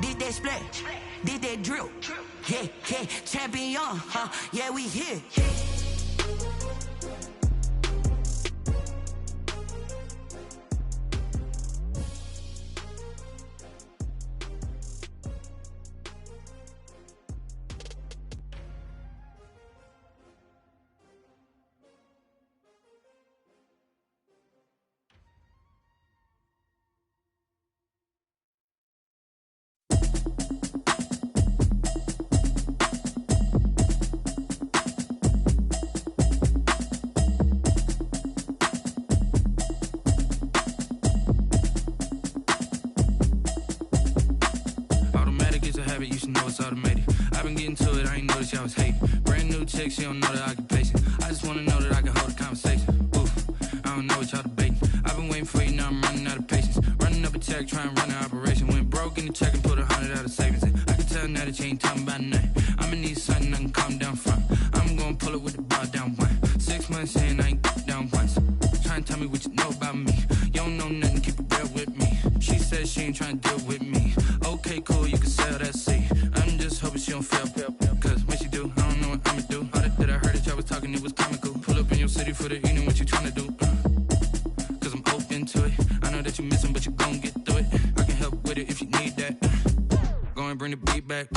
Did that splat? Did that drill? Yeah, yeah, champion, huh? Yeah, we here. You should know it's automated. I've been getting to it, I ain't noticed y'all was hating. Brand new chick, she don't know the occupation. I just wanna know that I can hold a conversation. Oof, I don't know what y'all debating. I've been waiting for you, now I'm running out of patience. Running up a check, trying to run an operation. Went broke in the check and put 100 out of savings in. I can tell now that you ain't talking about nothing. I'ma need something I can calm down from. I'm gonna pull it with the bar down one. 6 months in, I ain't down once. Trying to tell me what you know about me. You don't know nothing, keep it real with me. She said she ain't trying to deal with me. Okay, cool, you can sell that seat. I'm just hoping she don't fail. Cause when she do, I don't know what I'ma do. All that I heard that y'all was talking, it was comical. Pull up in your city for the evening, what you trying to do? Cause I'm open to it. I know that you missing, but you gon' get through it. I can help with it if you need that. Go and bring the beat back.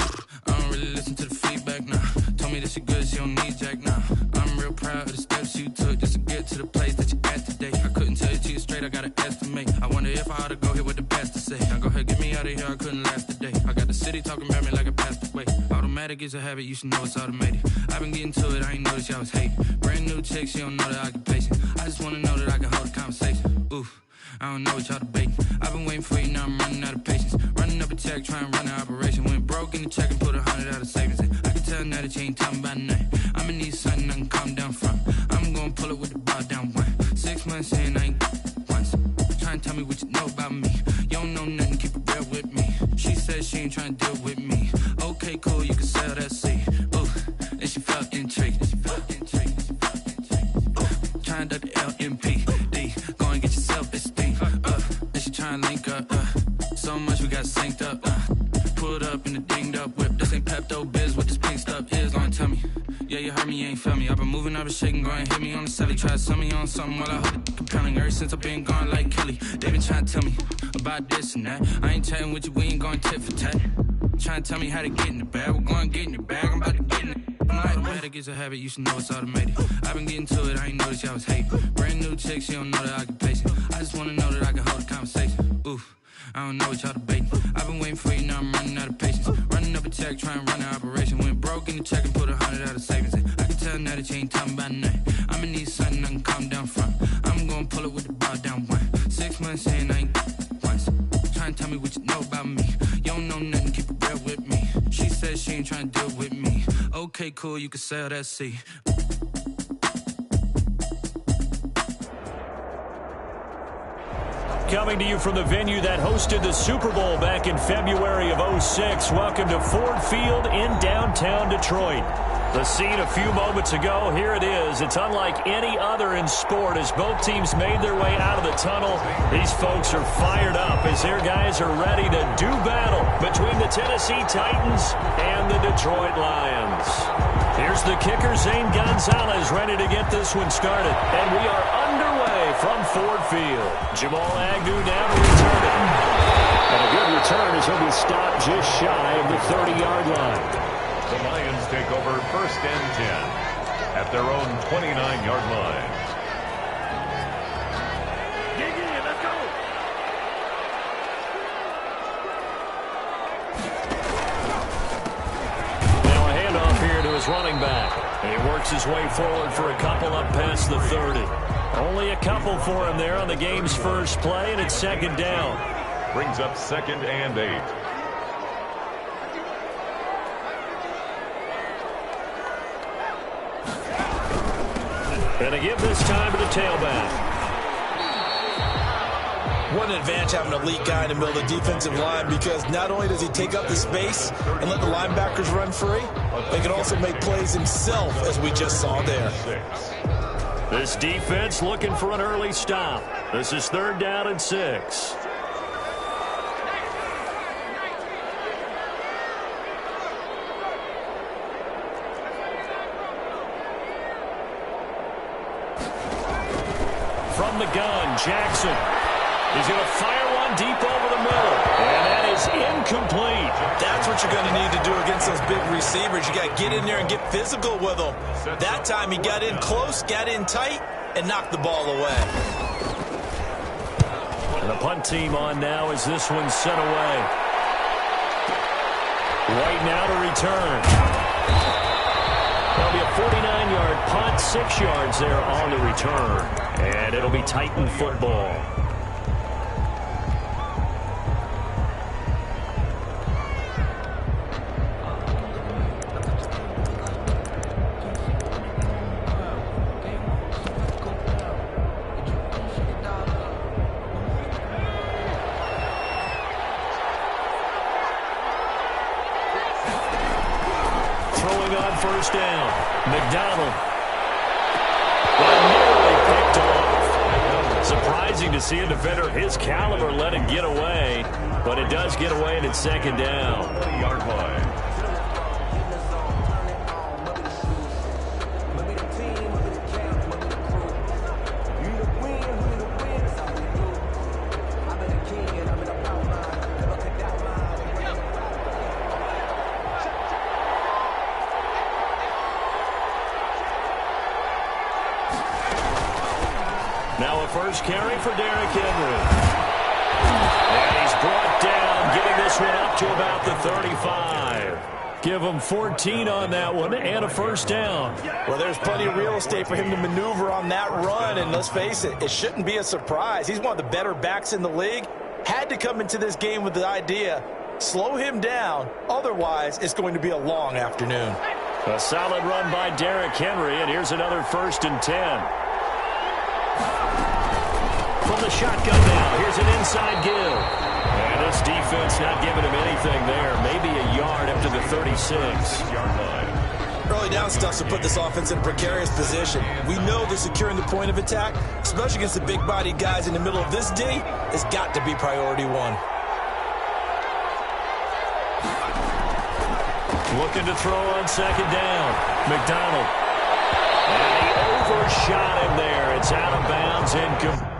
I don't really listen to the feedback, nah. Told me that she good, she don't need jack, nah. I'm real proud of the steps you took just to get to the place that you at today. I couldn't tell you to you straight, I gotta estimate. I wonder if I ought to go here with the best to say. Now go ahead, get me out of here, I couldn't last a day. I got the city talking about me like I passed away. Automatic is a habit, you should know it's automated. I've been getting to it, I ain't noticed y'all was hating. Brand new chick, she don't know the occupation. I just wanna know that I can hold a conversation. Oof, I don't know what y'all debating. I've been waiting for you, now I'm running out of patience. Running up a check, trying to run an operation. Went broke in the check and put 100 out of savings in. I can tell now that you ain't talking about nothing. I'ma need something I can calm down from. I'm gonna pull it with the bar down one. 6 months in, I ain't once. Trying to tell me what you know about me. You don't know nothing, keep it real with me. She said she ain't trying to deal with me. Okay, cool, you can sell that seat. Ooh, and she felt intrigued. Trying to duck the LMPD. Go and get your self-esteem up. And she trying to link up. So much we got synced up. Pulled up in the dinged up whip. This ain't Pepto-Biz, what this pink stuff is. Don't tell me. Yeah, you heard me, you ain't felt me. I've been moving, I've been shaking, go and hit me on the celly. Try to sell me on something while I hold it compelling. Ever since I've been gone like Kelly, they been trying to tell me about this and that. I ain't chatting with you, we ain't going tit for tat. Trying to tell me how to get in the bag. We're going to get in the bag, I'm about to get in it. Automatic is a habit, you should know it's automated. I've been getting to it, I ain't noticed y'all was hating. Brand new chick, she don't know the occupation. I just wanna know that I can hold a conversation. Oof, I don't know what y'all debating. I've been waiting for you, now I'm running out of patience. Running up a check, trying to run an operation. Went broke in the check and put 100 out of savings in. I can tell now that you ain't talking about nothing. I'ma need something I can calm down from. I'm gonna pull it with the bar down one. 6 months in, I ain't once. Trying to tell me what you know about me. You don't know nothing, keep it real with me. She said she ain't trying to deal with me. Okay, cool, you can sell that seat. Coming to you from the venue that hosted the Super Bowl back in February of '06. Welcome to Ford Field in downtown Detroit. The scene a few moments ago, here it is. It's unlike any other in sport as both teams made their way out of the tunnel. These folks are fired up as their guys are ready to do battle between the Tennessee Titans and the Detroit Lions. Here's the kicker, Zane Gonzalez, ready to get this one started. And we are underway from Ford Field. Jamal Agnew now to return it. And a good return as he'll be stopped just shy of the 30-yard line. The Lions take over 1st and 10 at their own 29-yard line. Let's go. Now a handoff here to his running back. He works his way forward for a couple up past the 30. Only a couple for him there on the game's first play, and it's 2nd down. Brings up 2nd and 8. And a give this time to the tailback. What an advantage having an elite guy in the middle of the defensive line, because not only does he take up the space and let the linebackers run free, they can also make plays himself, as we just saw there. This defense looking for an early stop. This is 3rd down and 6. the gun. Jackson. He's going to fire one deep over the middle. And that is incomplete. That's what you're going to need to do against those big receivers. You got to get in there and get physical with them. That time he got in close, got in tight, and knocked the ball away. And the punt team on now as this one's sent away. White now to return. That'll be a 49-yard punt, 6 yards there on the return. And it'll be Titan football. First down. McDonald. Nearly picked off. Surprising to see a defender of his caliber let it get away, but it does get away and it's second down. 20-yard line. Now a first carry for Derrick Henry. And he's brought down, getting this one up to about the 35. Give him 14 on that one and a first down. Well, there's plenty of real estate for him to maneuver on that run, and let's face it, it shouldn't be a surprise. He's one of the better backs in the league. Had to come into this game with the idea, slow him down, otherwise it's going to be a long afternoon. A solid run by Derrick Henry, and here's another 1st and 10. From the shotgun now, here's an inside give. And this defense not giving him anything there. Maybe a yard up to the 36-yard line. Early down stuff to put this offense in a precarious position. We know that securing the point of attack, especially against the big-bodied guys in the middle of this D, has got to be priority one. Looking to throw on second down. McDonald. And he overshot him there. It's out of bounds. Incomplete.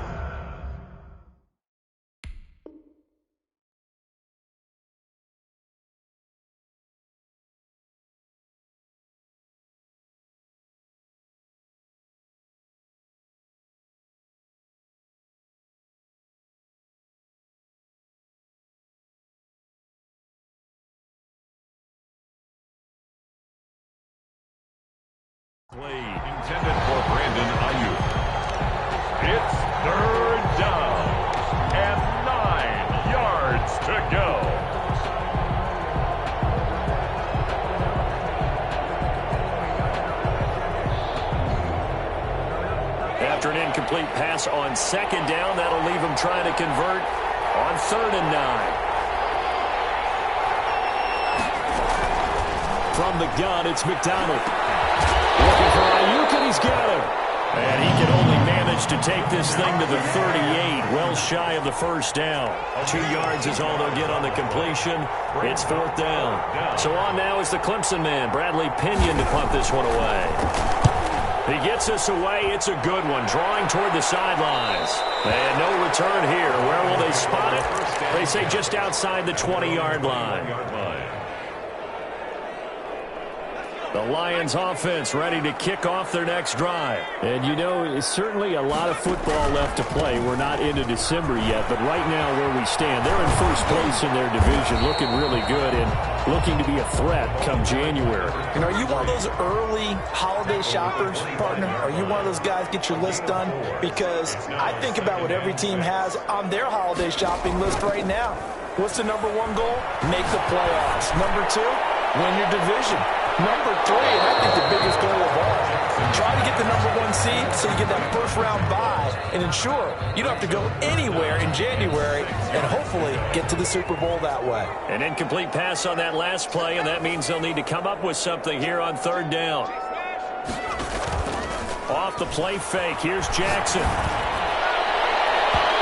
Intended for Brandon Ayuk. It's 3rd down and 9 yards to go. After an incomplete pass on second down, that'll leave him trying to convert on 3rd and 9. From the gun, it's McDonald. Looking for Ayuk, and he's got him. And he can only manage to take this thing to the 38, well shy of the first down. 2 yards is all they'll get on the completion. It's 4th down. So on now is the Clemson man, Bradley Pinion, to punt this one away. He gets us away. It's a good one, drawing toward the sidelines. And no return here. Where will they spot it? They say just outside the 20-yard line. The Lions offense ready to kick off their next drive. And you know, it's certainly a lot of football left to play. We're not into December yet, but right now where we stand, they're in first place in their division, looking really good and looking to be a threat come January. And are you one of those early holiday shoppers, partner? Are you one of those guys get your list done? Because I think about what every team has on their holiday shopping list right now. What's the number 1 goal? Make the playoffs. Number 2, win your division. Number 3, and I think the biggest goal of all, try to get the number 1 seed so you get that first-round bye and ensure you don't have to go anywhere in January and hopefully get to the Super Bowl that way. An incomplete pass on that last play, and that means they'll need to come up with something here on 3rd down. Off the play fake, here's Jackson.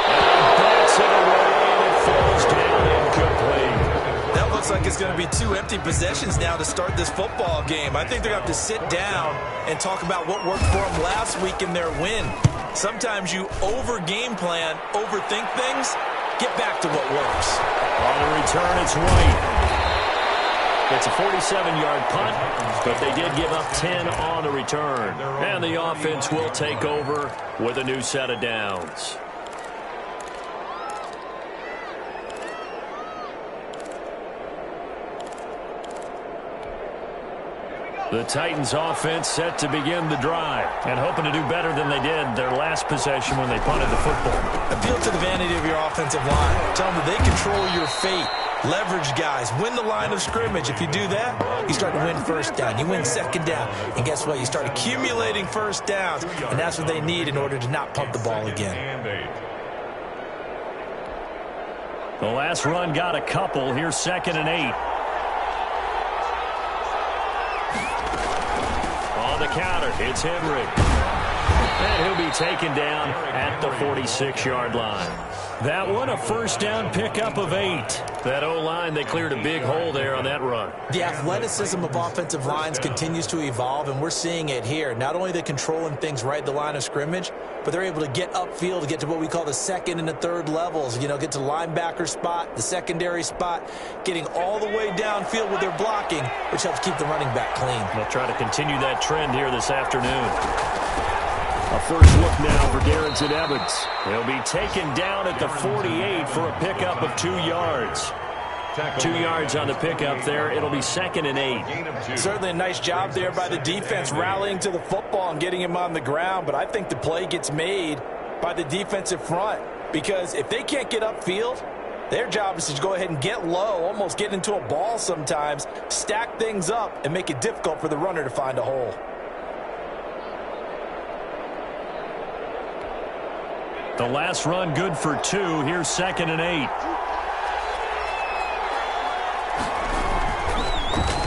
And he backs it away, and it falls down incomplete. That looks like it's going to be 2 empty possessions now to start this football game. I think they're going to have to sit down and talk about what worked for them last week in their win. Sometimes you over-game plan, overthink things. Get back to what works. On the return, it's White. It's a 47-yard punt, but they did give up 10 on the return. And the offense will take over with a new set of downs. The Titans offense set to begin the drive and hoping to do better than they did their last possession when they punted the football. Appeal to the vanity of your offensive line. Tell them that they control your fate. Leverage guys. Win the line of scrimmage. If you do that, you start to win first down. You win second down. And guess what? You start accumulating first downs. And that's what they need in order to not pump the ball again. The last run got a couple. Here's 2nd and 8. The counter, it's Henry. And he'll be taken down at the 46-yard line. That one, a first down pickup of 8. That O-line, they cleared a big hole there on that run. The athleticism of offensive lines continues to evolve, and we're seeing it here. Not only are they controlling things right at the line of scrimmage, but they're able to get upfield to get to what we call the second and the third levels. You know, get to linebacker spot, the secondary spot, getting all the way downfield with their blocking, which helps keep the running back clean. They'll try to continue that trend here this afternoon. A first look now for Darrington Evans. He'll be taken down at the 48 for a pickup of 2 yards. 2 yards on the pickup there. It'll be 2nd and 8. Certainly a nice job there by the defense rallying to the football and getting him on the ground, but I think the play gets made by the defensive front because if they can't get upfield, their job is to go ahead and get low, almost get into a ball sometimes, stack things up, and make it difficult for the runner to find a hole. The last run good for 2. Here's 2nd and 8.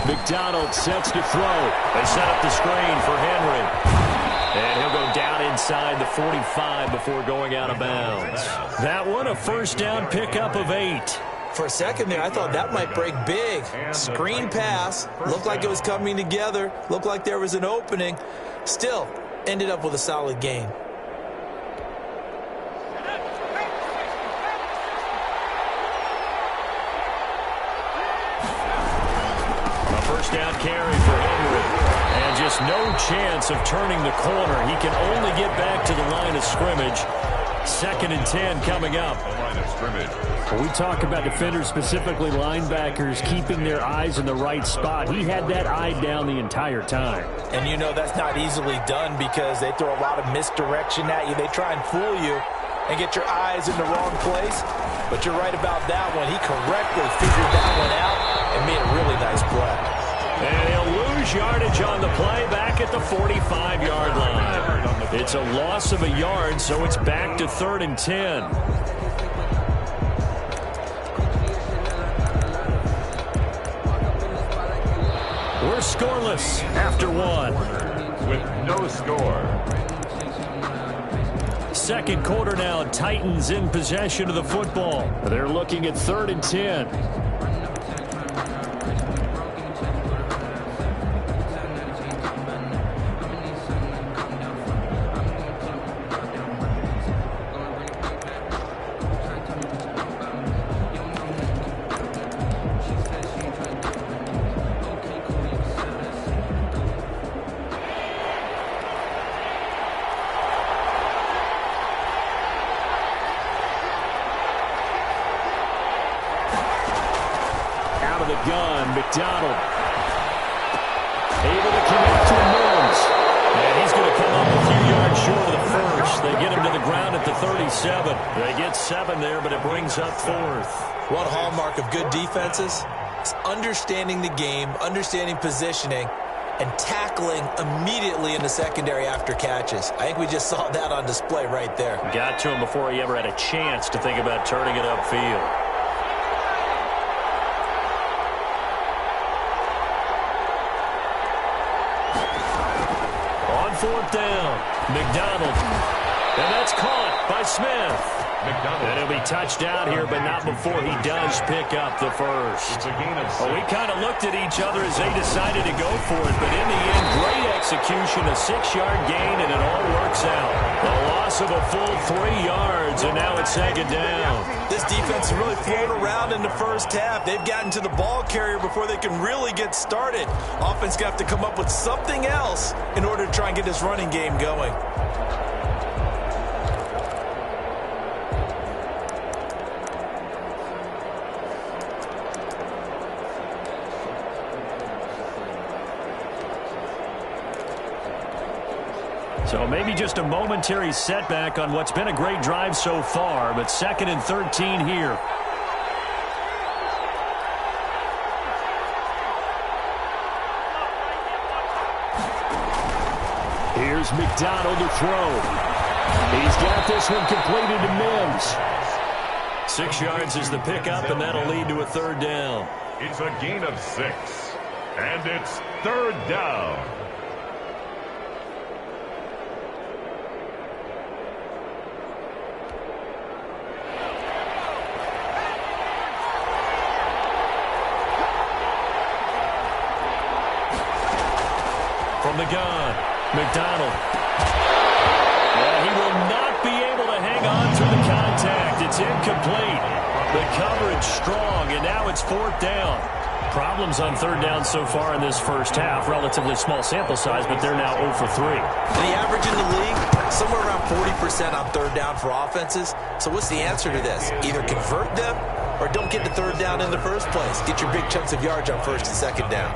McDonald sets to throw. They set up the screen for Henry. And he'll go down inside the 45 before going out of bounds. That one, a first down pickup of 8. For a second there, I thought that might break big. Screen pass. Looked like it was coming together. Looked like there was an opening. Still, ended up with a solid gain. Down carry for Henry. And just no chance of turning the corner. He can only get back to the line of scrimmage. 2nd and 10 coming up. Line of scrimmage. When we talk about defenders, specifically linebackers, keeping their eyes in the right spot, he had that eye down the entire time. And you know that's not easily done because they throw a lot of misdirection at you. They try and fool you and get your eyes in the wrong place. But you're right about that one. He correctly figured that one out and made a really nice play. And he'll lose yardage on the play back at the 45-yard line. It's a loss of a yard, so it's back to 3rd and 10. We're scoreless after 1. With no score. Second quarter now, Titans in possession of the football. They're looking at 3rd and 10. McDonald able to connect to Mills. And he's going to come up a few yards short of the first. They get him to the ground at the 37. They get 7 there, but it brings up 4th. One hallmark of good defenses is understanding the game, understanding positioning, and tackling immediately in the secondary after catches. I think we just saw that on display right there. Got to him before he ever had a chance to think about turning it upfield. On 4th down, McDonald. And that's caught by Smith. And he'll be touched down here, but not before he does pick up the first. It's a gain of 6. Well, we kind of looked at each other as they decided to go for it, but in the end, great execution, a 6-yard gain, and it all works out. A loss of a full 3 yards, and now it's 2nd down. This defense has really flown around in the first half. They've gotten to the ball carrier before they can really get started. Offense got to come up with something else in order to try and get this running game going. So maybe just a momentary setback on what's been a great drive so far, but 2nd and 13 here. Here's McDonald to throw. He's got this one completed to Mims. 6 yards is the pickup, and that'll lead to a 3rd down. It's a gain of 6. And it's 3rd down. From the gun, McDonald. Well, he will not be able to hang on through the contact. It's incomplete. The coverage strong, and now it's 4th down. Problems on 3rd down so far in this first half. Relatively small sample size, but they're now 0 for 3. The average in the league, somewhere around 40% on 3rd down for offenses. So what's the answer to this? Either convert them or don't get to 3rd down in the first place. Get your big chunks of yards on 1st and 2nd down.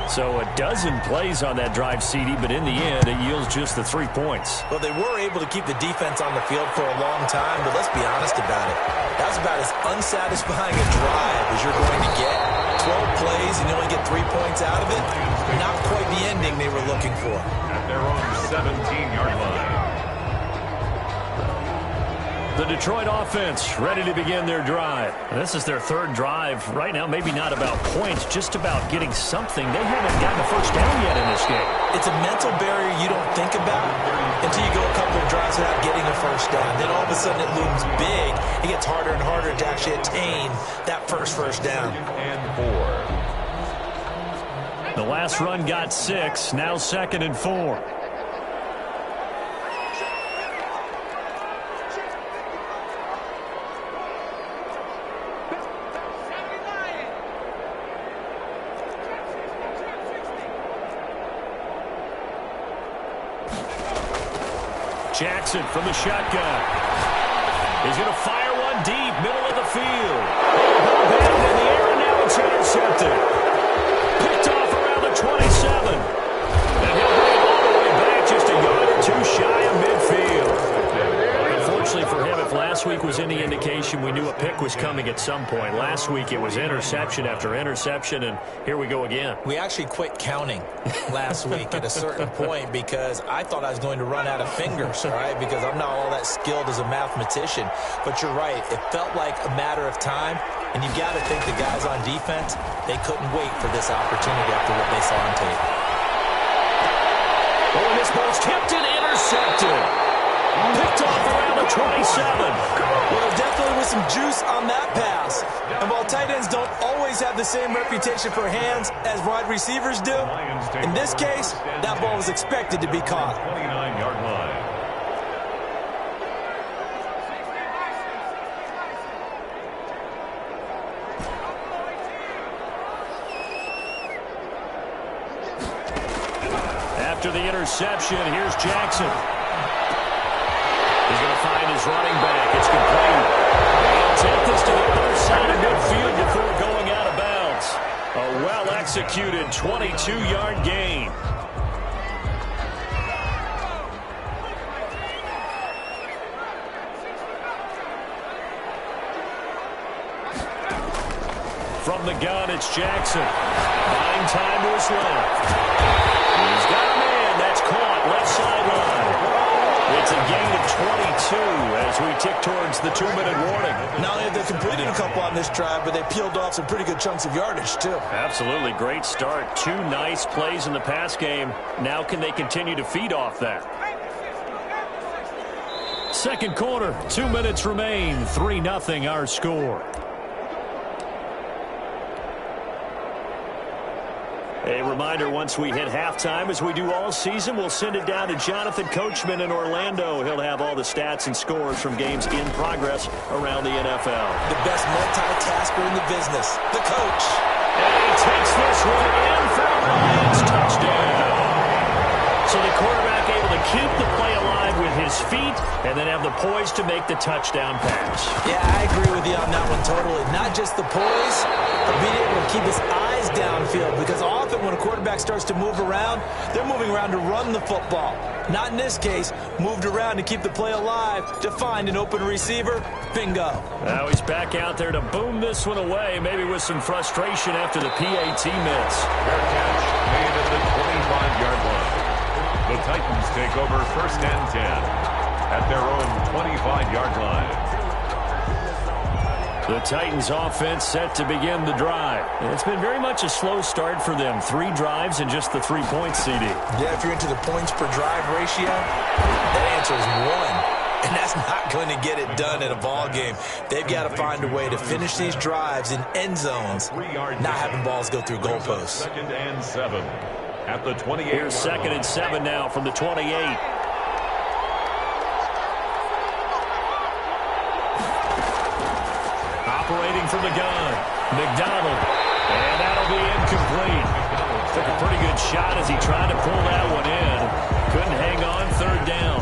So a dozen plays on that drive, CD, but in the end, it yields just the 3 points. Well, they were able to keep the defense on the field for a long time, but let's be honest about it. That was about as unsatisfying a drive as you're going to get. 12 plays and you only get 3 points out of it. Not quite the ending they were looking for. At their own 17-yard line. The Detroit offense ready to begin their drive. This is their 3rd drive. Right now, maybe not about points, just about getting something. They haven't gotten a first down yet in this game. It's a mental barrier you don't think about until you go a couple of drives without getting a first down. Then all of a sudden it looms big. It gets harder and harder to actually attain that first down. And 4. The last run got 6. Now 2nd and 4. Jackson from the shotgun. He's going to fire one deep, middle of the field. Batted in the air, and now it's intercepted. Picked off around the 27. And he'll bring it all the way back, just a yard or 2 shy of midfield. Unfortunately for him, if last week was any indication, we knew a pick was coming at some point. Last week it was interception after interception, and here we go again. We actually quit counting last week at a certain point because I thought I was going to run out of fingers, all right, because I'm not all that skilled as a mathematician. But you're right. It felt like a matter of time, and you've got to think the guys on defense, they couldn't wait for this opportunity after what they saw on tape. Oh, and this ball's tipped and intercepted. Picked off around the 27. Well, there definitely was some juice on that pass. And while tight ends don't always have the same reputation for hands as wide receivers do, in this case, that ball was expected to be caught. 29-yard line. After the interception, here's Jackson. He's going to find his running back. It's complete. He'll take this to the other side of midfield before going out of bounds. A well-executed 22-yard gain. From the gun, it's Jackson. Buying time to his left. He's got a man. That's caught. Left sideline. It's a gain of 22 as we tick towards the 2-minute warning. Not only have they completed a couple on this drive, but they peeled off some pretty good chunks of yardage, too. Absolutely. Great start. 2 nice plays in the pass game. Now can they continue to feed off that? Second quarter, 2 minutes remain. 3-0 our score. A reminder, once we hit halftime, as we do all season, we'll send it down to Jonathan Coachman in Orlando. He'll have all the stats and scores from games in progress around the NFL. The best multitasker in the business, the coach. And he takes this one in for a Lions touchdown. So the quarterback able to keep the play alive with his feet and then have the poise to make the touchdown pass. Yeah, I agree with you on that one totally. Not just the poise, but being able to keep his eyes downfield, because often when a quarterback starts to move around, they're moving around to run the football. Not in this case, moved around to keep the play alive, to find an open receiver. Bingo. Now he's back out there to boom this one away, maybe with some frustration after the PAT miss. Fair catch made at the 25-yard line. The Titans take over 1st and 10 at their own 25-yard line. The Titans offense set to begin the drive. And it's been very much a slow start for them. 3 drives and just the 3 points, CD. Yeah, if you're into the points per drive ratio, that answer is 1. And that's not going to get it done in a ball game. They've got to find a way to finish these drives in end zones, not having balls go through goalposts. 2nd and 7 at the 28. Here's 2nd and 7 now from the 28. Operating from the gun, McDonald. And that'll be incomplete. Took a pretty good shot as he tried to pull that one in. Couldn't hang on, 3rd down.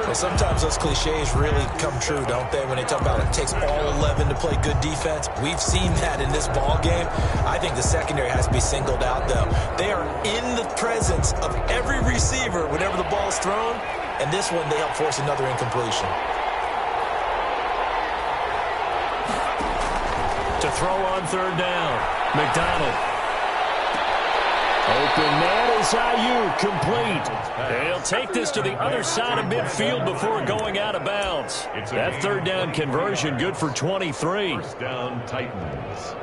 Well, sometimes those cliches really come true, don't they? When they talk about it takes all 11 to play good defense. We've seen that in this ball game. I think the secondary has to be singled out, though. They are in the presence of every receiver whenever the ball is thrown, and this one they help force another incompletion. To throw on 3rd down, McDonald. Open man is Ayuk, complete. And he'll take this to the other side of midfield before going out of bounds. That 3rd down conversion good for 23. 1st down Titans.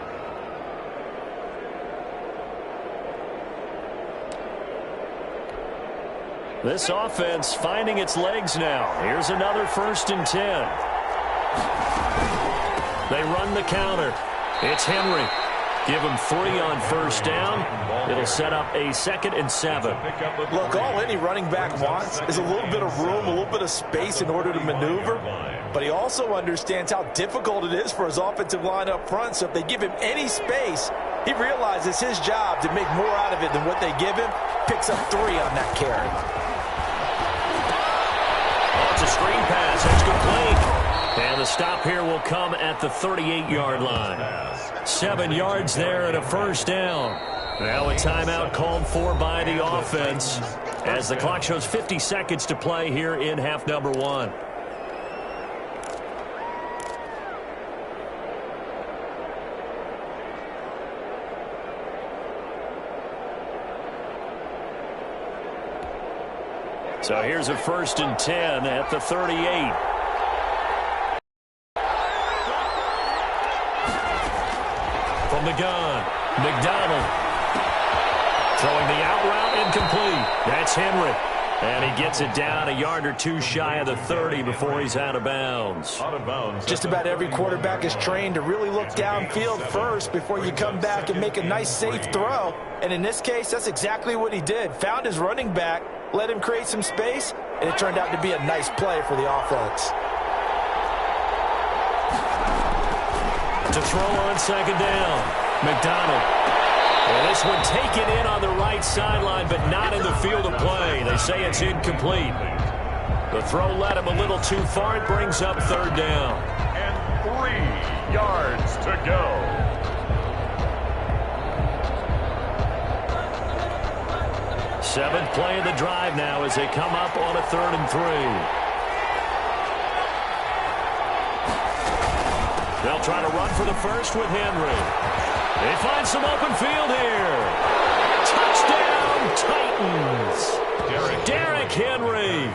This offense finding its legs now. Here's another 1st and 10. They run the counter. It's Henry. Give him 3 on 1st down. It'll set up a 2nd and 7. Look, all any running back wants is a little bit of room, a little bit of space in order to maneuver. But he also understands how difficult it is for his offensive line up front. So if they give him any space, he realizes his job to make more out of it than what they give him. Picks up 3 on that carry. Oh, it's a screen pass. That's complete. And the stop here will come at the 38-yard line. 7 yards there and a 1st down. Now a timeout called for by the offense as the clock shows 50 seconds to play here in half number 1. So here's a 1st and 10 at the 38. From the gun, McDonald. Throwing the out route, incomplete. That's Henry. And he gets it down a yard or 2 shy of the 30 before he's out of bounds. Just about every quarterback is trained to really look downfield first before you come back and make a nice, safe throw. And in this case, that's exactly what he did. Found his running back, let him create some space, and it turned out to be a nice play for the offense. To throw on 2nd down, McDonald. Well, this one taken in on the right sideline, but not in the field of play. They say it's incomplete. The throw led him a little too far. It brings up 3rd down. And 3 yards to go. Seventh play of the drive now as they come up on a 3rd and 3. They'll try to run for the first with Henry. They find some open field here. Touchdown, Titans. Derrick Henry,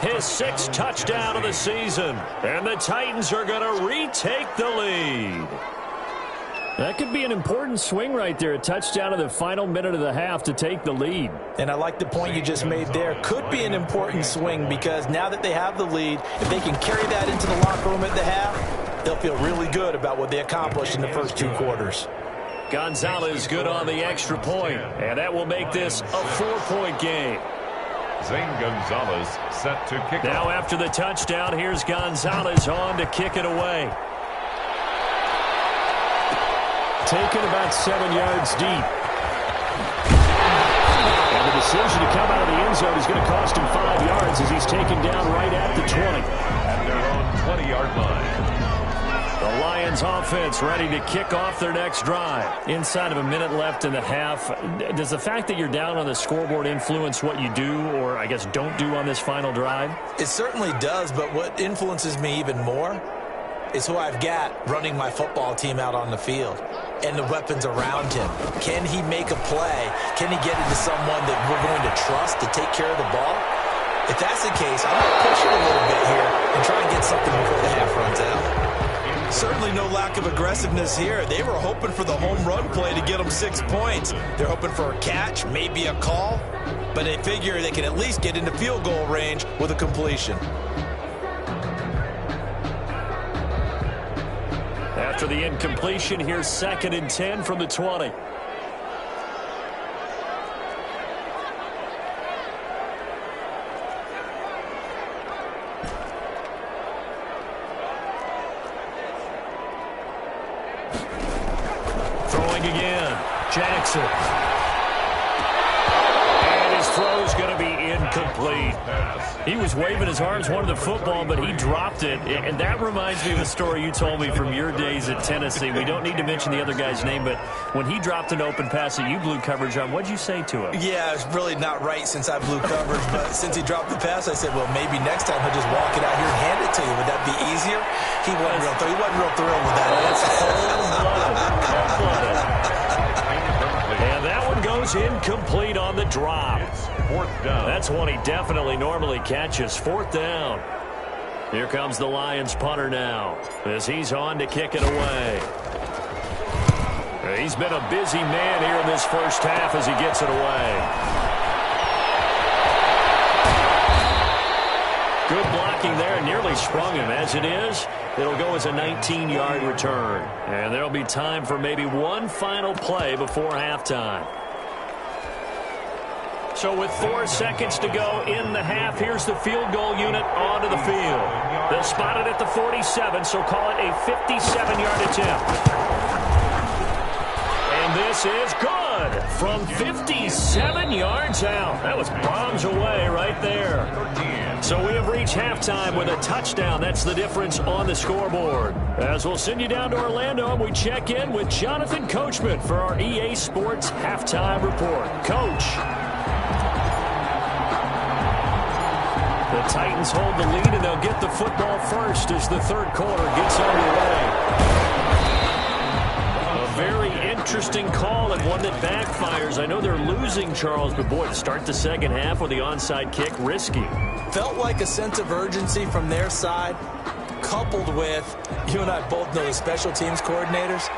his 6th touchdown of the season. And the Titans are going to retake the lead. That could be an important swing right there. A touchdown in the final minute of the half to take the lead. And I like the point you just made there. Could be an important swing because now that they have the lead, if they can carry that into the locker room at the half, they'll feel really good about what they accomplished in the first 2 quarters. Gonzalez good on the extra point, and that will make this a 4-point game. Zane Gonzalez set to kick Now off. after the touchdown, here's Gonzalez on to kick it away. Taken about 7 yards deep. And the decision to come out of the end zone is going to cost him 5 yards as he's taken down right at the 20. At their own 20-yard line. The Lions offense ready to kick off their next drive. Inside of a minute left in the half, does the fact that you're down on the scoreboard influence what you do or, I guess, don't do on this final drive? It certainly does, but what influences me even more is who I've got running my football team out on the field and the weapons around him. Can he make a play? Can he get into someone that we're going to trust to take care of the ball? If that's the case, I'm going to push it a little bit here and try and get something before the half runs out. Certainly no lack of aggressiveness here. They were hoping for the home run play to get them 6 points. They're hoping for a catch, maybe a call, but they figure they can at least get into field goal range with a completion. After the incompletion, here's 2nd and 10 from the 20. Throwing again, Jackson. And his throw's going to be incomplete. He was waving his arms, wanted the football, but he dropped it. And that reminds me of a story you told me from your days at Tennessee. We don't need to mention the other guy's name, but when he dropped an open pass that you blew coverage on, what'd you say to him? Yeah, it's really not right since I blew coverage, but since he dropped the pass, I said, well, maybe next time he'll just walk it out here and hand it to you. Would that be easier? He wasn't real thrilled with that. That's cold-blooded. And that one goes incomplete on the drop. 4th down. That's one he definitely normally catches. 4th down. Here comes the Lions punter now as he's on to kick it away. He's been a busy man here in this first half as he gets it away. Good blocking there, nearly sprung him. As it is, it'll go as a 19-yard return. And there'll be time for maybe one final play before halftime. So with 4 seconds to go in the half, here's the field goal unit onto the field. They'll spot it at the 47, so call it a 57-yard attempt. And this is good from 57 yards out. That was bombs away right there. So we have reached halftime with a touchdown. That's the difference on the scoreboard. As we'll send you down to Orlando, and we check in with Jonathan Coachman for our EA Sports Halftime Report. Coach. The Titans hold the lead, and they'll get the football first as the 3rd quarter gets underway. A very interesting call and one that backfires. I know they're losing, Charles, but boy, to start the second half with the onside kick, risky. Felt like a sense of urgency from their side, coupled with, you and I both know the special teams coordinators,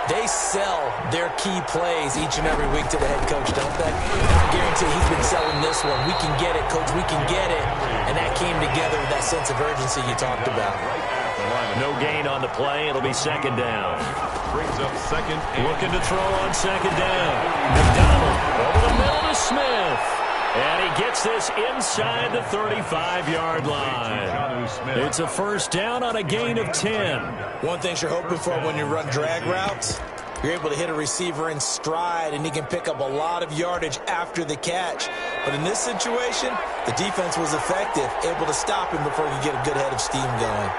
they sell their key plays each and every week to the head coach, don't they? I guarantee he's been selling this one. We can get it, coach, we can get it. And that came together with that sense of urgency you talked about. No gain on the play. It'll be 2nd down. Brings up 2nd. Looking to throw on 2nd down. McDonald over the middle to Smith. And he gets this inside the 35-yard line. It's a 1st down on a gain of 10. One thing you're hoping for when you run drag routes, you're able to hit a receiver in stride, and he can pick up a lot of yardage after the catch. But in this situation, the defense was effective, able to stop him before he could get a good head of steam going.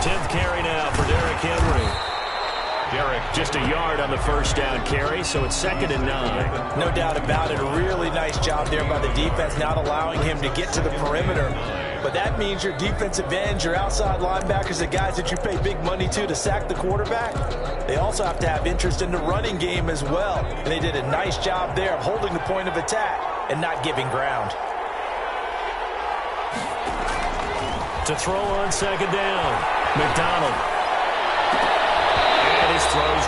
10th carry now for Derrick Henry. Derrick just a yard on the 1st down carry, so it's 2nd and 9. No doubt about it. A really nice job there by the defense, not allowing him to get to the perimeter. But that means your defensive ends, your outside linebackers, the guys that you pay big money to sack the quarterback, they also have to have interest in the running game as well. And they did a nice job there of holding the point of attack and not giving ground. To throw on 2nd down, McDonald.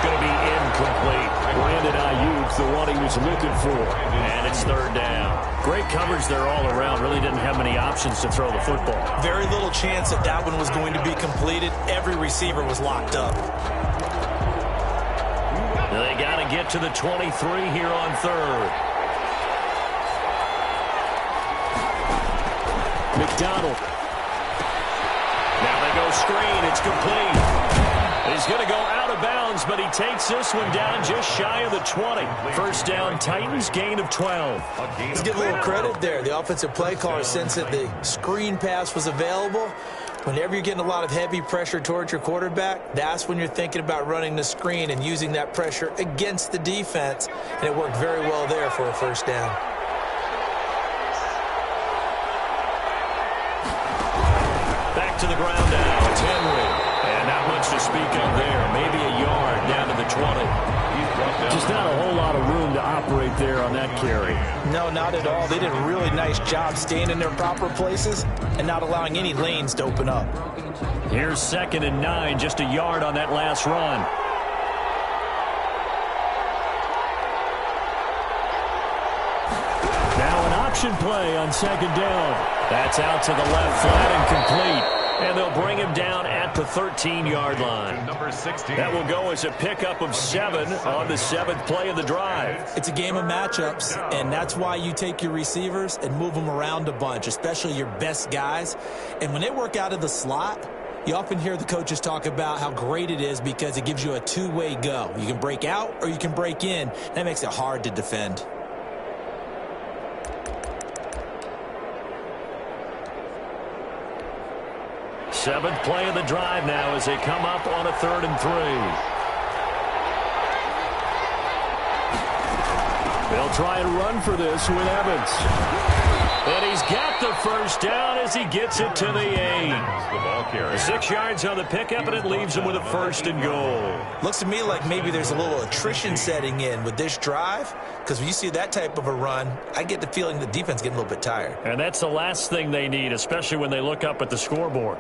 going to be incomplete. Brandon Ayuk, the one he was looking for. And it's third down. Great coverage there all around. Really didn't have many options to throw the football. Very little chance that that one was going to be completed. Every receiver was locked up. They got to get to the 23 here on third. McDonald. Now they go screen. It's complete. He's going to go out of bounds, but he takes this one down just shy of the 20. First down, Titans, gain of 12. Let's give a little credit there. The offensive play caller sensed that the screen pass was available. Whenever you're getting a lot of heavy pressure towards your quarterback, that's when you're thinking about running the screen and using that pressure against the defense. And it worked very well there for a first down. Back to the ground now. It's Henry. And not much to speak of there. Maybe a yard down to the 20. Just not a whole lot of room to operate there on that carry. No, not at all. They did a really nice job staying in their proper places and not allowing any lanes to open up. Here's 2nd and 9, just a yard on that last run. Now an option play on 2nd down. That's out to the left, flat and complete. And they'll bring him down at the 13-yard line. Number 16. That will go as a pickup of 7 on the 7th play of the drive. It's a game of matchups, and that's why you take your receivers and move them around a bunch, especially your best guys. And when they work out of the slot, you often hear the coaches talk about how great it is because it gives you a two-way go. You can break out or you can break in. That makes it hard to defend. Seventh play of the drive now as they come up on a 3rd and 3. They'll try and run for this with Evans. And he's got the first down as he gets it to the 8. 6 yards on the pickup, and it leaves him with a 1st and goal. Looks to me like maybe there's a little attrition setting in with this drive, because when you see that type of a run, I get the feeling the defense getting a little bit tired. And that's the last thing they need, especially when they look up at the scoreboard.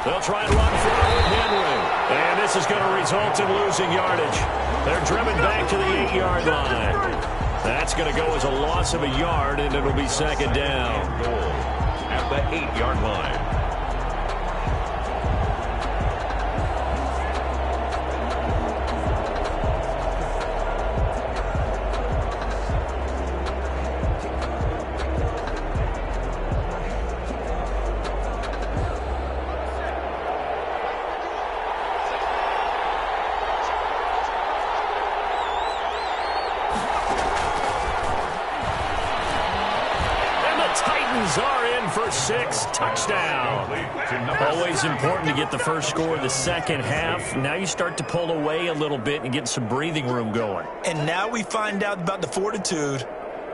They'll try and run forward with Henry. And this is going to result in losing yardage. They're driven back to the 8-yard line. That's going to go as a loss of a yard, and it'll be 2nd down. At the 8-yard line. Are in for 6, touchdown. Always important to get the first score of the second half. Now you start to pull away a little bit and get some breathing room going. And now we find out about the fortitude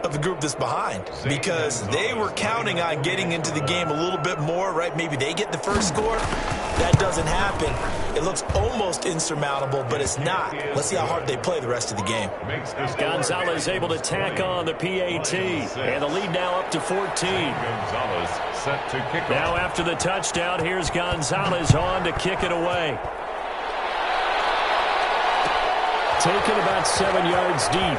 of the group that's behind, because they were counting on getting into the game a little bit more, right? Maybe they get the first score. That doesn't happen. It looks almost insurmountable, but it's not. Let's see how hard they play the rest of the game. Gonzalez able to tack on the PAT, and the lead now up to 14. Gonzalez set to kick off. Now after the touchdown, here's Gonzalez on to kick it away. Taken about 7 yards deep.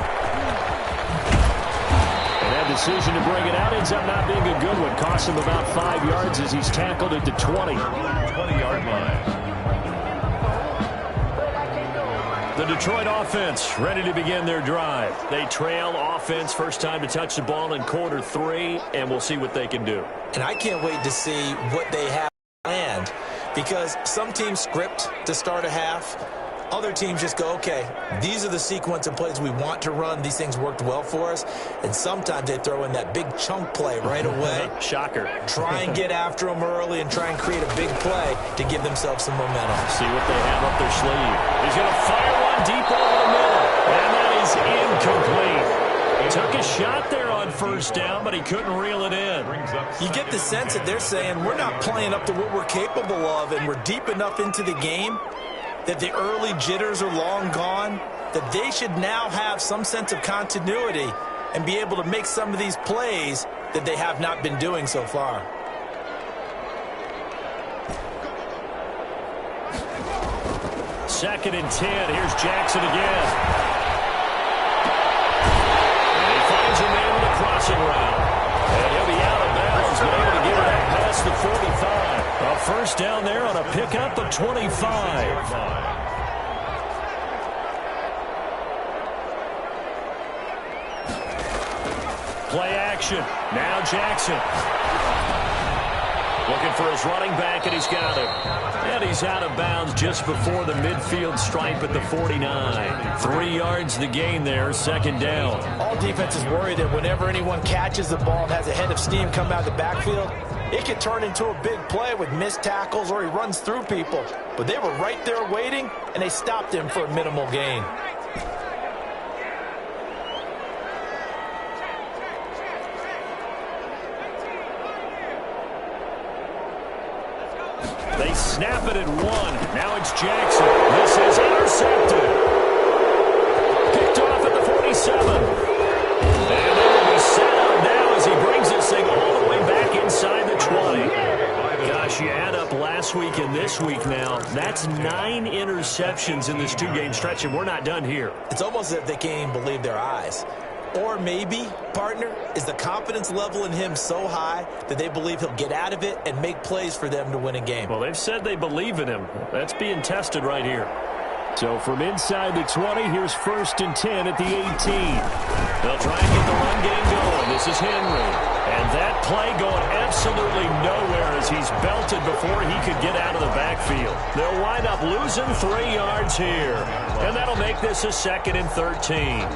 Decision to bring it out ends up not being a good one. Costs him about 5 yards as he's tackled at the 20. 20-yard line. The Detroit offense ready to begin their drive. They trail offense, first time to touch the ball in quarter 3, and we'll see what they can do. And I can't wait to see what they have planned, because some teams script to start a half. Other teams just go, okay, these are the sequence of plays we want to run. These things worked well for us. And sometimes they throw in that big chunk play right away. Shocker. Try and get after them early and try and create a big play to give themselves some momentum. See what they have up their sleeve. He's going to fire one deep over the middle. And that is incomplete. Took a shot there on first down, but he couldn't reel it in. You get the sense that they're saying we're not playing up to what we're capable of, and we're deep enough into the game that the early jitters are long gone, that they should now have some sense of continuity and be able to make some of these plays that they have not been doing so far. Second and 10. Here's Jackson again. And he finds a man with a crossing route. And he'll be out of bounds, but able to get it up past the 45. A first down there on a pickup of 25. Play action. Now Jackson. Looking for his running back, and he's got him. And he's out of bounds just before the midfield stripe at the 49. 3 yards the gain there, second down. All defenses worry that whenever anyone catches the ball and has a head of steam come out of the backfield, it could turn into a big play with missed tackles or he runs through people. But they were right there waiting, and they stopped him for a minimal gain. They snap it at 1. Now it's Jackson. This is intercepted. Picked off at the 47. And they will be set up now as he brings this thing all the way back inside the 20. Gosh, you add up last week and this week now. That's 9 interceptions in this 2-game stretch, and we're not done here. It's almost as if they can't even believe their eyes. Or maybe, partner, is the confidence level in him so high that they believe he'll get out of it and make plays for them to win a game. Well, they've said they believe in him. That's being tested right here. So from inside the 20, here's first and 10 at the 18. They'll try and get the run game going. This is Henry. And that play going absolutely nowhere as he's belted before he could get out of the backfield. They'll wind up losing 3 yards here. And that'll make this a second and 13.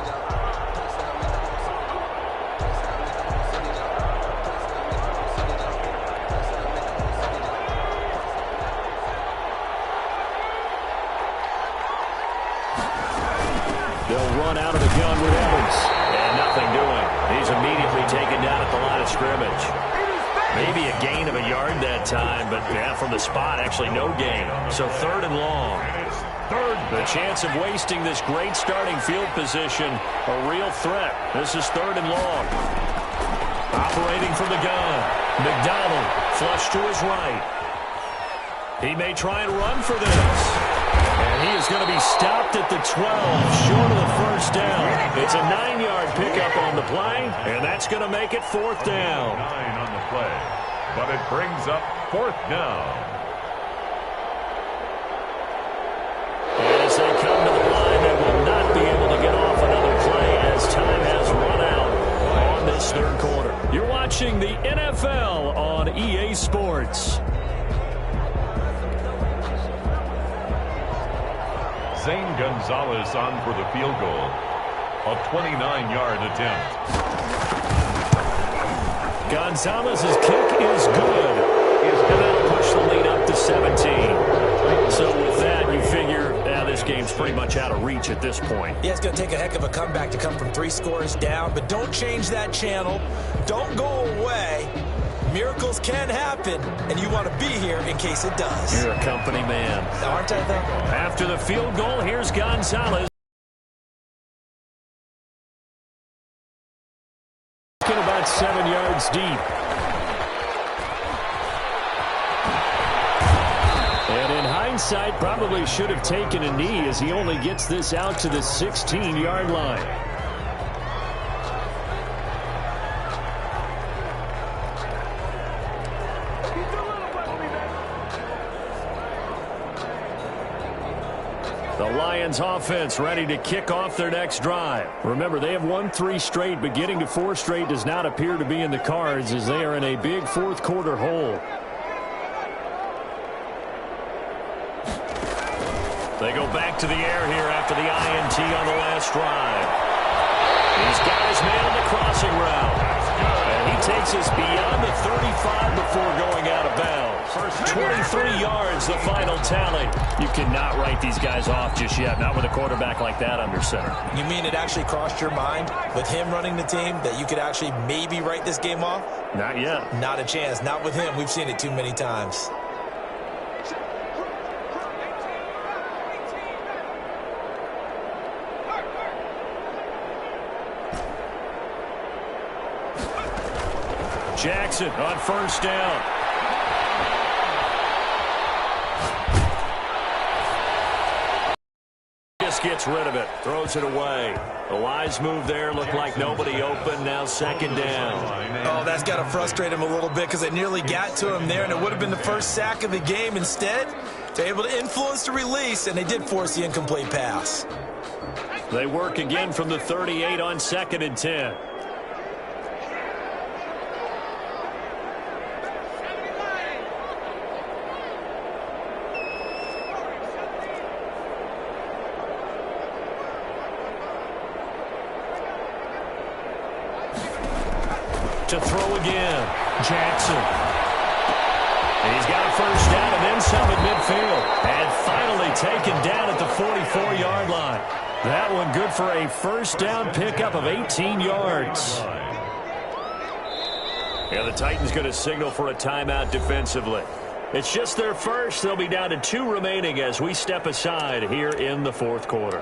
They'll run out of the gun with Evans. And nothing doing. He's immediately taken down at the line of scrimmage. Maybe a gain of a yard that time, but yeah, from the spot, actually no gain. So third and long. The chance of wasting this great starting field position, a real threat. This is third and long. Operating from the gun. McDonald flush to his right. He may try and run for this. And he is going to be stopped at the 12, short of the first down. It's a 9-yard pickup on the play, and that's going to make it fourth down. 9 on the play, but it brings up fourth down. As they come to the line, they will not be able to get off another play as time has run out on this third quarter. You're watching the NFL on EA Sports. Zane Gonzalez on for the field goal. A 29-yard attempt. Gonzalez's kick is good. And that'll push the lead up to 17. So with that, you figure this game's pretty much out of reach at this point. Yeah, it's going to take a heck of a comeback to come from 3 scores down, but don't change that channel. Don't go away. Miracles can happen, and you want to be here in case it does. You're a company man. Aren't I, though? After the field goal, here's Gonzalez. Get about 7 yards deep. And in hindsight, probably should have taken a knee as he only gets this out to the 16-yard line. The Lions offense ready to kick off their next drive. Remember, they have won 3 straight, but getting to 4 straight does not appear to be in the cards as they are in a big fourth quarter hole. They go back to the air here after the INT on the last drive. He's got his man on the crossing route. And he takes us beyond the 35 before going out of bounds. 23 yards, the final tally. You cannot write these guys off just yet, not with a quarterback like that under center. You mean it actually crossed your mind with him running the team that you could actually maybe write this game off? Not yet. Not a chance. Not with him. We've seen it too many times. Jackson on first down. Just gets rid of it, throws it away. A wise move there, looked like nobody open, now second down. Oh, that's got to frustrate him a little bit because they nearly got to him there, and it would have been the first sack of the game. Instead, they're able to influence the release, and they did force the incomplete pass. They work again from the 38 on 2nd and 10. To throw again, Jackson. And he's got a first down and then some at midfield. And finally taken down at the 44-yard line. That one good for a first down pickup of 18 yards. Yeah, the Titans going to signal for a timeout defensively. It's just their first. They'll be down to 2 remaining as we step aside here in the 4th quarter.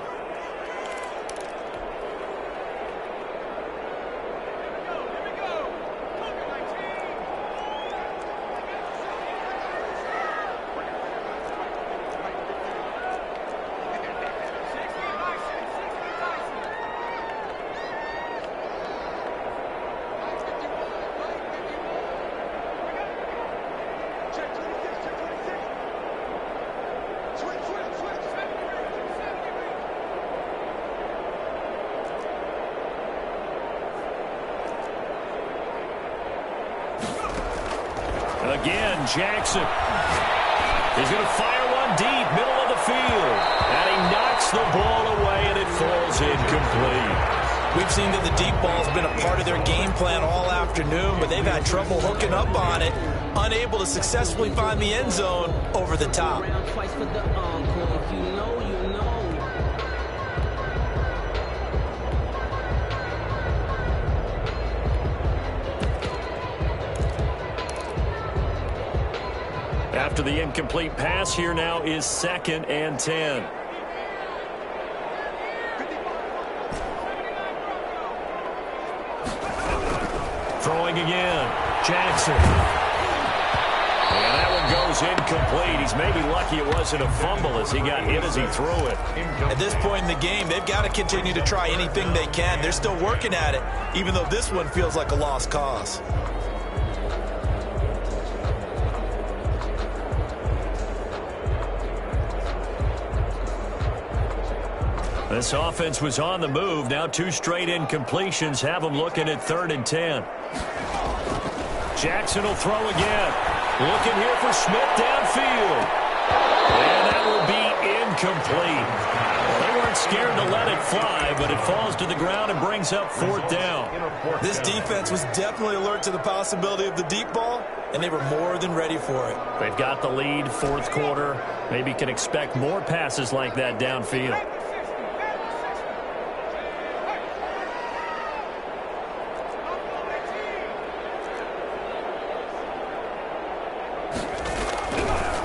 Again, Jackson. He's going to fire one deep, middle of the field. And he knocks the ball away, and it falls incomplete. We've seen that the deep ball's been a part of their game plan all afternoon, but they've had trouble hooking up on it, unable to successfully find the end zone over the top. After the incomplete pass, here now is 2nd and 10. Throwing again, Jackson. And that one goes incomplete. He's maybe lucky it wasn't a fumble as he got hit as he threw it. At this point in the game, they've got to continue to try anything they can. They're still working at it, even though this one feels like a lost cause. This offense was on the move. Now 2 straight incompletions have them looking at 3rd and 10. Jackson will throw again. Looking here for Smith downfield. And that will be incomplete. They weren't scared to let it fly, but it falls to the ground and brings up 4th down. This defense was definitely alert to the possibility of the deep ball, and they were more than ready for it. They've got the lead, 4th quarter. Maybe can expect more passes like that downfield.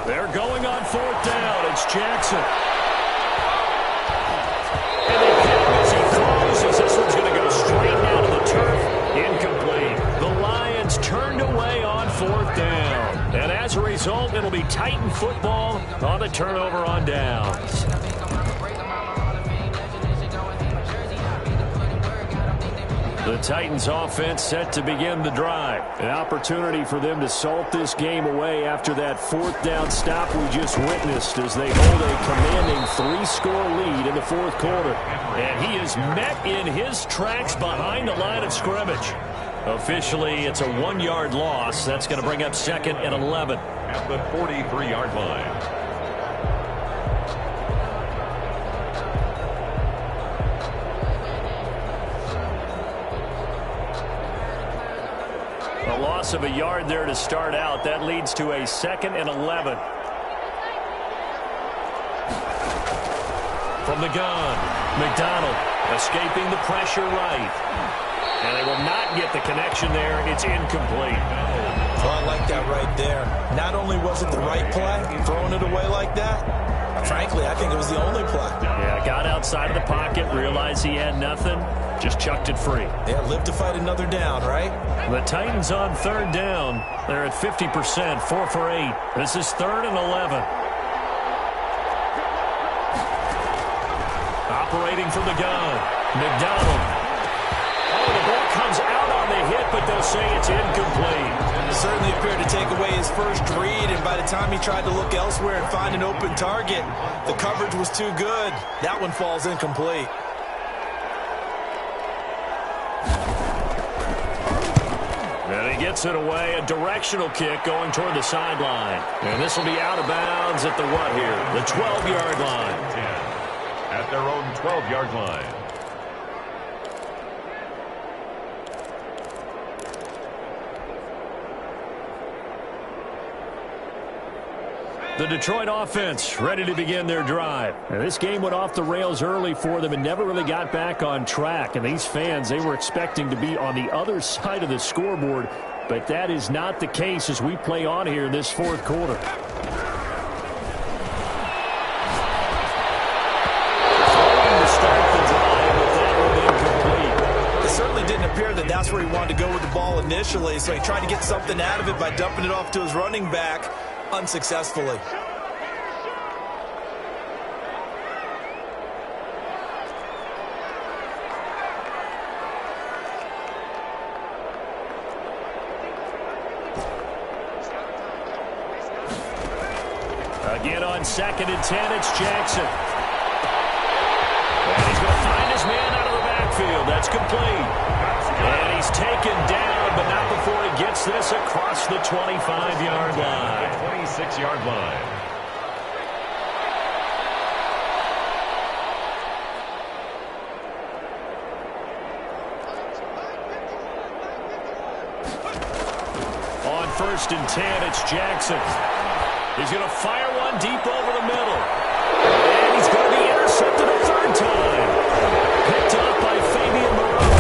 They're going on 4th down. It's Jackson. And they hit him as he throws as this one's going to go straight down to the turf. Incomplete. The Lions turned away on 4th down. And as a result, it'll be Titan football on the turnover on downs. The Titans offense set to begin the drive. An opportunity for them to salt this game away after that 4th down stop we just witnessed as they hold a commanding 3-score lead in the 4th quarter. And he is met in his tracks behind the line of scrimmage. Officially, it's a 1-yard loss. That's going to bring up 2nd and 11. At the 43-yard line. A loss of a yard there to start out. That leads to a 2nd and 11. From the gun, McDonald escaping the pressure right. And they will not get the connection there. It's incomplete. Oh, I like that right there. Not only was it the right play, throwing it away like that, frankly, I think it was the only play. Yeah, got outside of the pocket, realized he had nothing, just chucked it free. Yeah, live to fight another down, right? The Titans on third down. They're at 50%, 4 for 8. This is 3rd and 11. Operating from the gun, McDonald. Oh, the ball comes out on the hit, but they'll say it's incomplete. Certainly appeared to take away his first read, and by the time he tried to look elsewhere and find an open target, the coverage was too good. That one falls incomplete. And he gets it away, a directional kick going toward the sideline. And this will be out of bounds at the what here? The 12-yard line. 10 at their own 12-yard line. The Detroit offense ready to begin their drive. And this game went off the rails early for them and never really got back on track. And these fans, they were expecting to be on the other side of the scoreboard. But that is not the case as we play on here in this fourth quarter. It certainly didn't appear that that's where he wanted to go with the ball initially. So he tried to get something out of it by dumping it off to his running back. Unsuccessfully. Again on 2nd and 10, it's Jackson. And he's going to find his man out of the backfield. That's complete. And he's taken down, but not before he gets this across the 25-yard line. 26-yard line. On 1st and 10, it's Jackson. He's going to fire one deep over the middle. And he's going to be intercepted a 3rd time. Picked up by Fabian Moreau.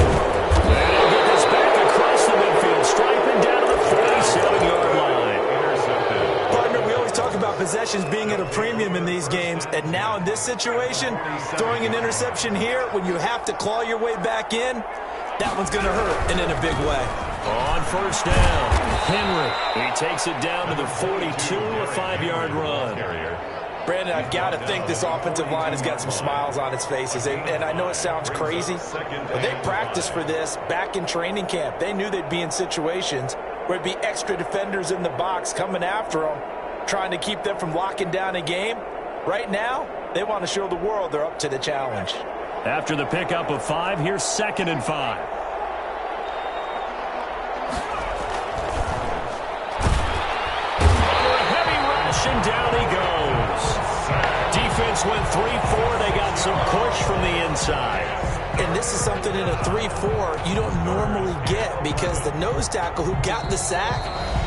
And he'll get this back across the midfield, striping down to the 47-yard line. Intercepted. Partner, we always talk about possessions being at a premium in these games, and now in this situation, throwing an interception here when you have to claw your way back in, that one's going to hurt, and in a big way. On 1st down, Henry. He takes it down to the 42, a 5-yard run. Brandon, I've got to think this offensive line has got some smiles on its faces. And I know it sounds crazy, but they practiced for this back in training camp. They knew they'd be in situations where it'd be extra defenders in the box coming after them, trying to keep them from locking down a game. Right now, they want to show the world they're up to the challenge. After the pickup of 5, here's 2nd and 5. And down he goes. Defense went 3-4. They got some push from the inside. And this is something in a 3-4 you don't normally get because the nose tackle who got the sack,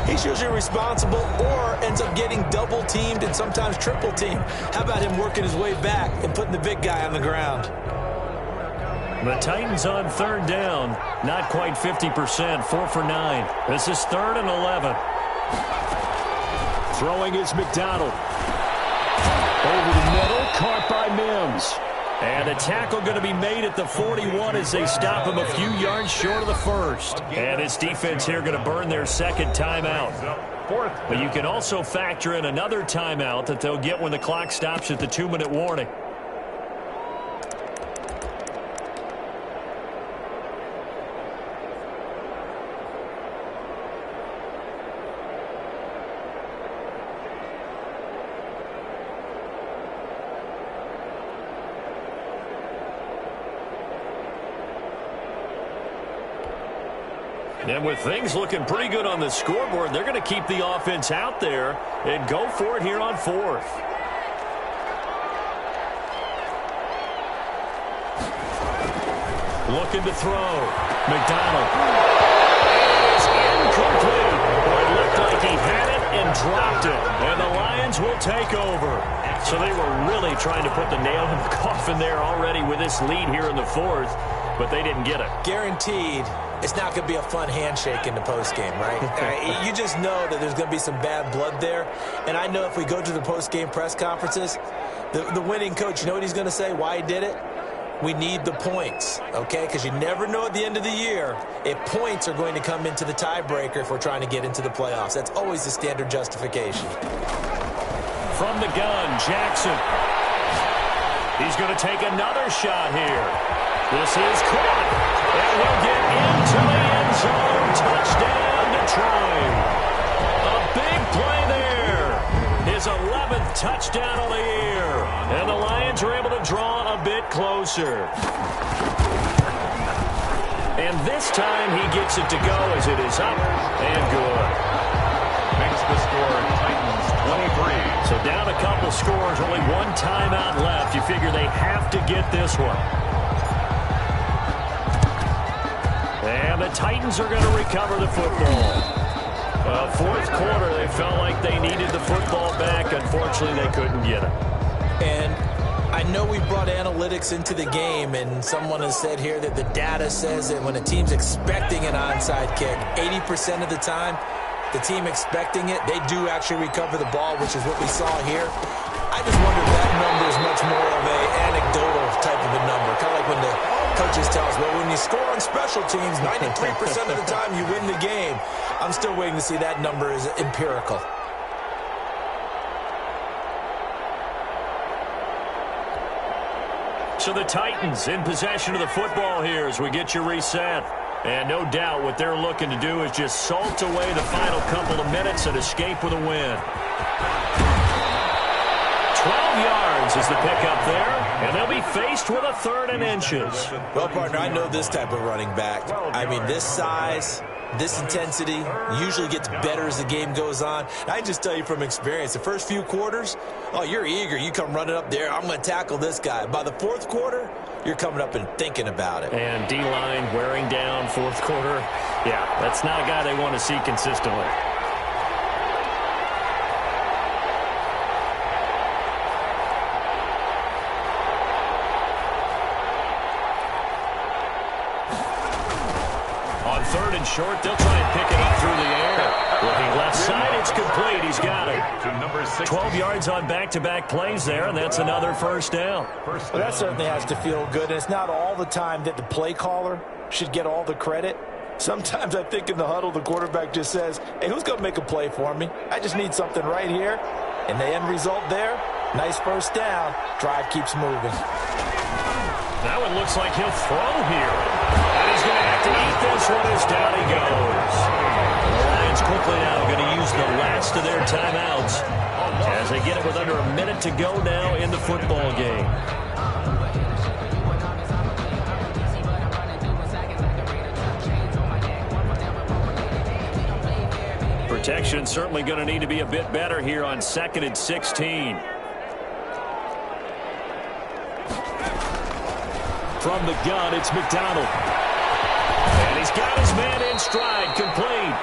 he's usually responsible or ends up getting double teamed and sometimes triple teamed. How about him working his way back and putting the big guy on the ground? The Titans on 3rd down. Not quite 50%, 4 for 9. This is 3rd and 11. Throwing is McDonald. Over the middle, caught by Mims. And a tackle going to be made at the 41 as they stop him a few yards short of the 1st. And his defense here going to burn their 2nd timeout. But you can also factor in another timeout that they'll get when the clock stops at the 2-minute warning. And with things looking pretty good on the scoreboard, they're going to keep the offense out there and go for it here on 4th. Looking to throw. McDonald. It's incomplete. It looked like he had it and dropped it. And the Lions will take over. So they were really trying to put the nail in the coffin there already with this lead here in the 4th, but they didn't get it. Guaranteed it's not going to be a fun handshake in the postgame, right? You just know that there's going to be some bad blood there. And I know if we go to the postgame press conferences, the winning coach, you know what he's going to say, why he did it? We need the points, okay? Because you never know at the end of the year if points are going to come into the tiebreaker if we're trying to get into the playoffs. That's always the standard justification. From the gun, Jackson. He's going to take another shot here. This is caught. And he'll get into the end zone. Touchdown, Detroit. A big play there. His 11th touchdown of the year. And the Lions are able to draw a bit closer. And this time he gets it to go as it is up and good. Makes the score Titans 23. So down a couple scores, only one timeout left. You figure they have to get this one. And the Titans are going to recover the football. Fourth quarter, they felt like they needed the football back. Unfortunately, they couldn't get it. And I know we brought analytics into the game, and someone has said here that the data says that when a team's expecting an onside kick, 80% of the time, the team expecting it, they do actually recover the ball, which is what we saw here. I just wonder if that number is much more of an anecdotal type of a number. Kind of like when the coaches tell us, well, when you score on special teams, 93% of the time you win the game. I'm still waiting to see that number is empirical. So the Titans in possession of the football here as we get you reset. And no doubt what they're looking to do is just salt away the final couple of minutes and escape with a win. 12 yards is the pickup there, and they'll be faced with a 3rd and inches. Well, partner, I know this type of running back. I mean, this size, this intensity usually gets better as the game goes on. I just tell you from experience, the first few quarters, oh, you're eager. You come running up there, I'm going to tackle this guy. By the 4th quarter, you're coming up and thinking about it. And D-line wearing down 4th quarter. Yeah, that's not a guy they want to see consistently. On 3rd and short, they'll try and pick it up through the air. Looking left side, it's complete. He's got it. 12 yards on back-to-back plays there, and that's another first down. Well, that certainly has to feel good, and it's not all the time that the play caller should get all the credit. Sometimes I think in the huddle, the quarterback just says, hey, who's going to make a play for me? I just need something right here. And the end result there, nice first down. Drive keeps moving. Now it looks like he'll throw here. And he's going to have to eat this one as down he goes. The Lions quickly now going to use the last of their timeouts as they get it with under a minute to go now in the football game. Protection certainly going to need to be a bit better here on 2nd and 16. From the gun, it's McDonald. And he's got his man in stride, complete.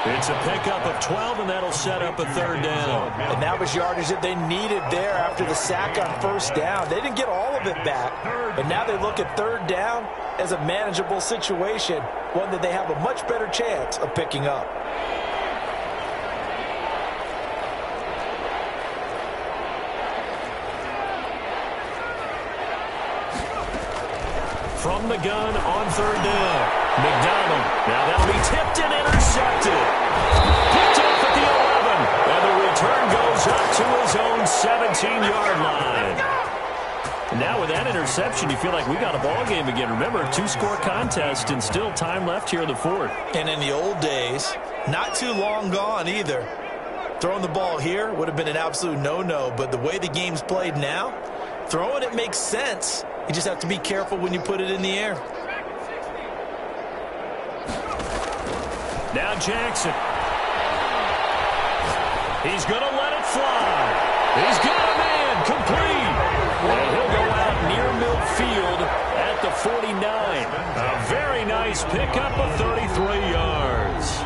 It's a pickup of 12, and that'll set up a 3rd down. And that was yardage that they needed there after the sack on 1st down. They didn't get all of it back, but now they look at 3rd down as a manageable situation, one that they have a much better chance of picking up. From the gun on 3rd down. McDonald. Now that'll be tipped and intercepted. Picked up at the 11. And the return goes up to his own 17-yard line. Now with that interception, you feel like we got a ball game again. Remember, a 2-score contest and still time left here in the 4th. And in the old days, not too long gone either. Throwing the ball here would have been an absolute no-no, but the way the game's played now, throwing it makes sense. You just have to be careful when you put it in the air. Now Jackson. He's going to let it fly. He's got a man complete. And he'll go out near midfield at the 49. A very nice pickup of 33 yards.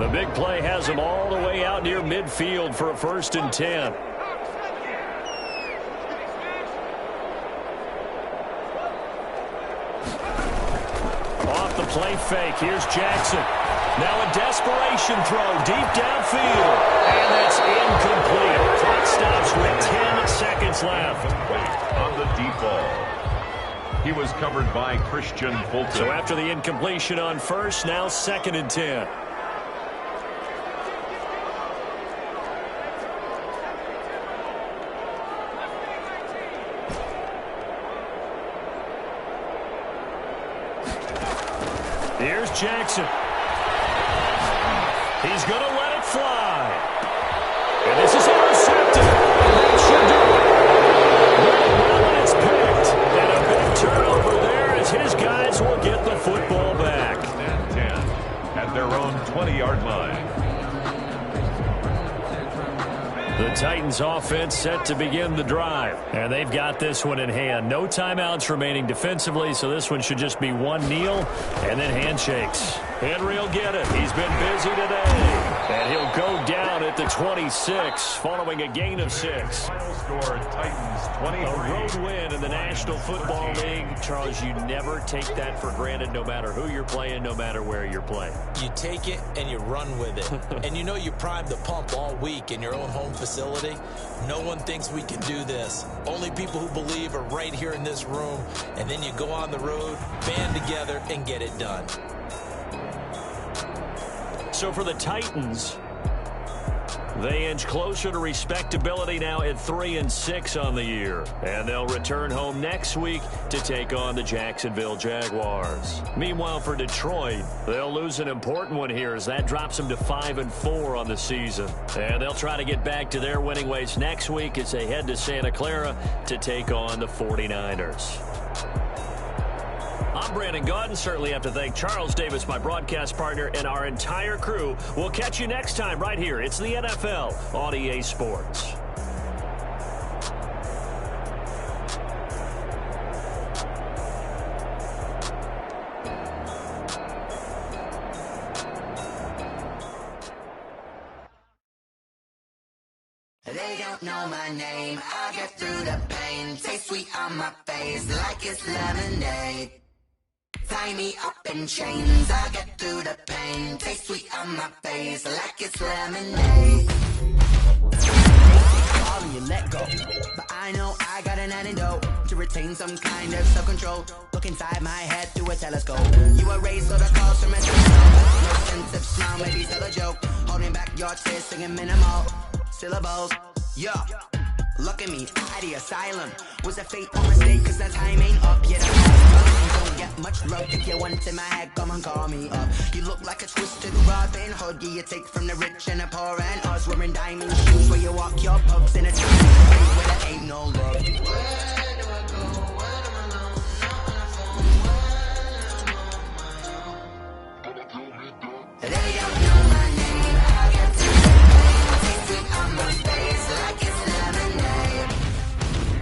The big play has them all the way out near midfield for a 1st and 10. Off the play fake. Here's Jackson. Now a desperation throw deep downfield. And that's incomplete. Clock stops with 10 seconds left. On the deep ball. He was covered by Christian Fulton. So after the incompletion on first, now 2nd and 10. Here's Jackson. He's going to let it fly. And this is intercepted. And that should do it. Well, it's picked. And a big turnover there as his guys will get the football back. And 10 at their own 20-yard line. The Titans offense set to begin the drive. And they've got this one in hand. No timeouts remaining defensively, so this one should just be one kneel and then handshakes. Henry will get it. He's been busy today. And he'll go down at the 26 following a gain of 6. Final score, Titans 23. A road win in the National Football League. Charles, you never take that for granted no matter who you're playing, no matter where you're playing. You take it and you run with it. And you know you primed the pump all week in your own home facility. No one thinks we can do this. Only people who believe are right here in this room. And then you go on the road, band together, and get it done. So for the Titans, they inch closer to respectability now at 3-6 on the year. And they'll return home next week to take on the Jacksonville Jaguars. Meanwhile, for Detroit, they'll lose an important one here as that drops them to 5-4 on the season. And they'll try to get back to their winning ways next week as they head to Santa Clara to take on the 49ers. I'm Brandon Gaudin. Certainly have to thank Charles Davis, my broadcast partner, and our entire crew. We'll catch you next time right here. It's the NFL on EA Sports. They don't know my name. I get through the pain. Taste sweet on my face like it's lemonade. Tie me up in chains, I get through the pain. Taste sweet on my face like it's lemonade. All of you let go, but I know I got an antidote to retain some kind of self-control. Look inside my head through a telescope. You erase all the calls from a telescope. No sense of smile, maybe tell a joke. Holding back your tears, singing minimal syllables. Yeah. Look at me, out the asylum. Was a fateful mistake, cause that time ain't up yet. I don't get much love. If you want in my head, come and call me up. You look like a twisted Robin Hood. Yeah, you take from the rich and the poor and us. Wearing diamond shoes where you walk your pugs in a town where there ain't no love. Where do I go? When am I alone? They don't know my name. I get to the pain. Taste sweet on my face like it's lemonade.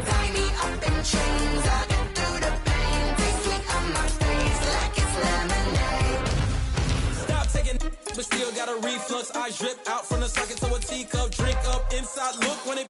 Tie me up in chains. I get through the pain. Taste sweet on my face like it's lemonade. Stop taking, but still got a reflux. I drip out from the socket to a teacup. Drink up inside. Look when it